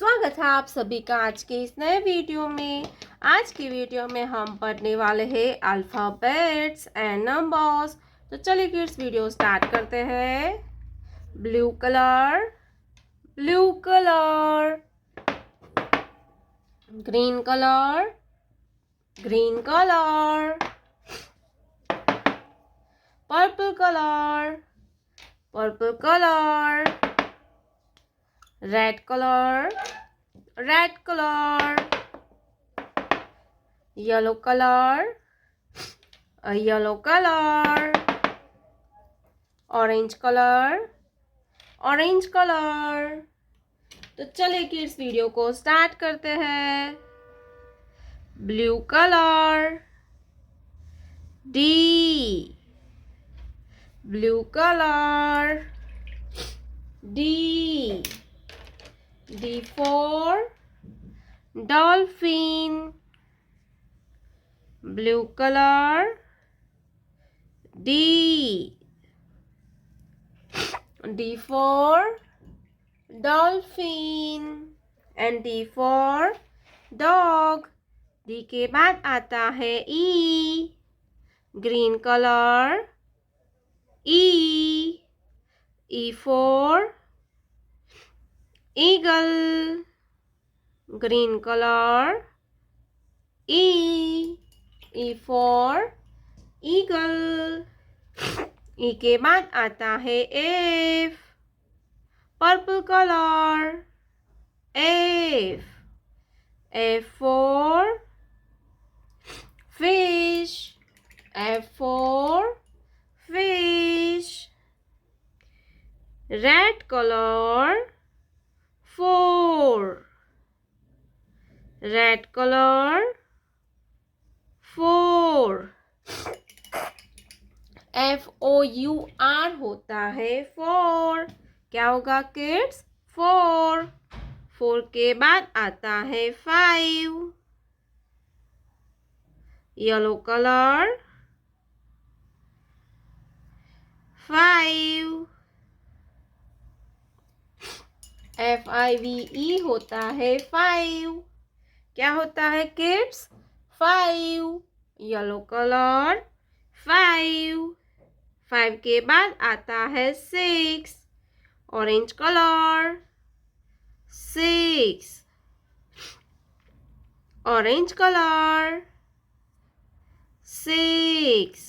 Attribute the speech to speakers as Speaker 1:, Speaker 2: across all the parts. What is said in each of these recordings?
Speaker 1: स्वागत है आप सभी का आज के इस नए वीडियो में। आज की वीडियो में हम पढ़ने वाले हैं अल्फ़ाबेट्स एंड नंबर्स। तो चलिए किड्स वीडियो स्टार्ट करते हैं। Blue colour, blue colour, green colour, green colour, purple colour, purple colour, red colour, red colour, yellow colour, yellow colour, orange colour, orange colour. तो चलिए किड्स वीडियो को start करते हैं। Blue colour, D, blue colour, D, D for dolphin, blue colour, D, D for dolphin and D for dog. D के बाद आता है E, green color, E, E for eagle, green color, E, E for eagle. ई के बाद आता है F, purple colour, F, F for fish, F for fish, red colour, four, red colour, four, FOUR होता है फोर। क्या होगा kids? Four. Four के बाद आता है five, yellow colour, five, FIVE होता है फाइव। क्या होता है kids? Five, yellow colour, five. Five के बाद आता है six, orange colour, six, orange colour, six.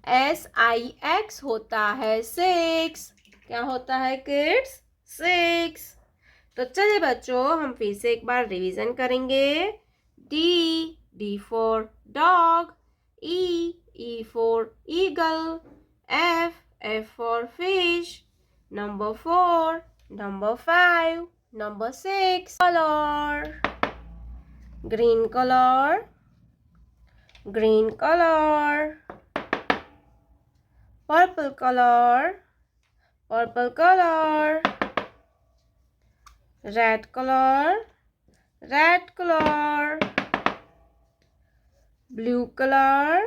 Speaker 1: SIX होता है सिक्स। क्या होता है किड्स? सिक्स। तो चलिए बच्चों हम फिर से एक बार रिवीजन करेंगे। D, D for dog, E, E for eagle, F for fish, number 4, number 5, number 6. Color, green color, green color, purple color, purple color, red color, red color, blue color,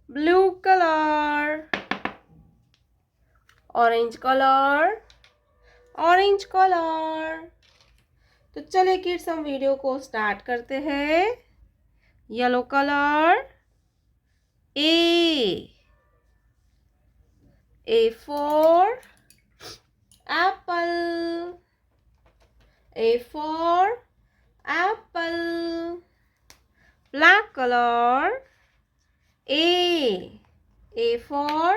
Speaker 1: blue color, orange color, orange color। तो चलिए kids हम video को start करते हैं। Yellow colour, A for apple, A for apple। Black color, A for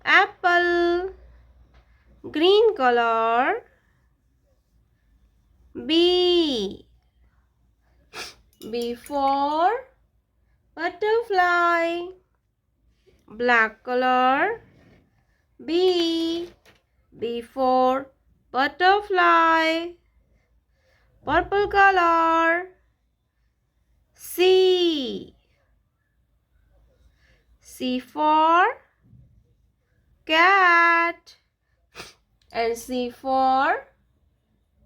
Speaker 1: apple, green color, B, B for butterfly, black color, B, B for butterfly, purple color, C, C for cat and C for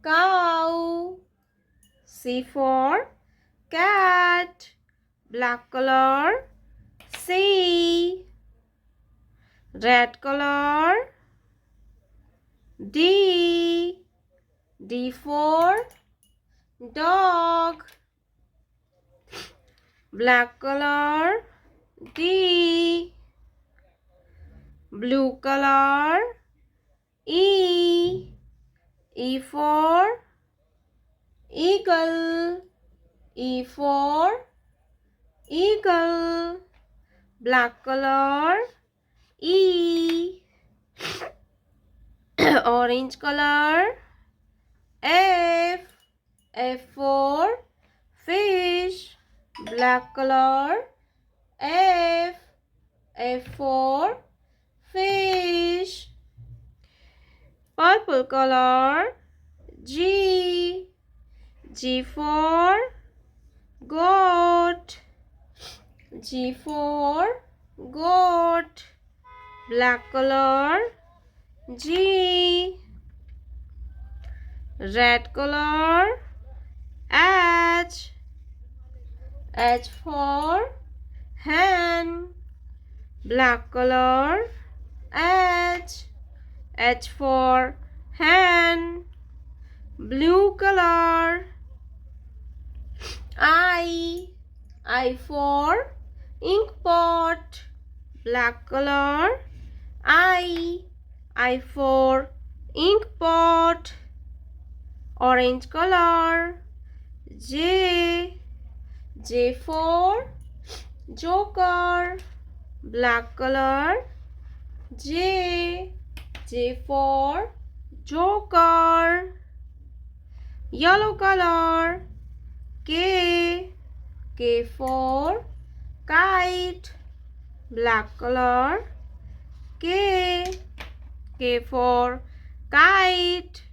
Speaker 1: cow, C for cat, black color, C, red color, D, D for dog. Black color, D. Blue color, E. E for eagle. E for eagle. Black color, E. Orange color, F. F for fish. Black color, F. F for fish. Purple color, G. G for goat. G for goat. Black color, G. Red color, H. H for hen. Black color, H. H for hen. Blue color, I. I for ink pot. Black color, I. I for ink pot. Orange color, J. J for joker. Black color, J. J for joker. Yellow color, K. K for kite. Black color, K. K for kite.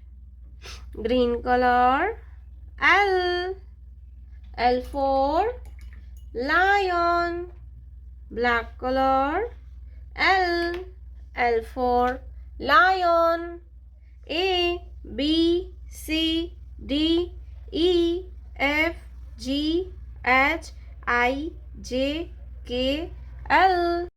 Speaker 1: Green color, L. L for lion. Black color, L. L for lion. A, B, C, D, E, F, G, H, I, J, K, L.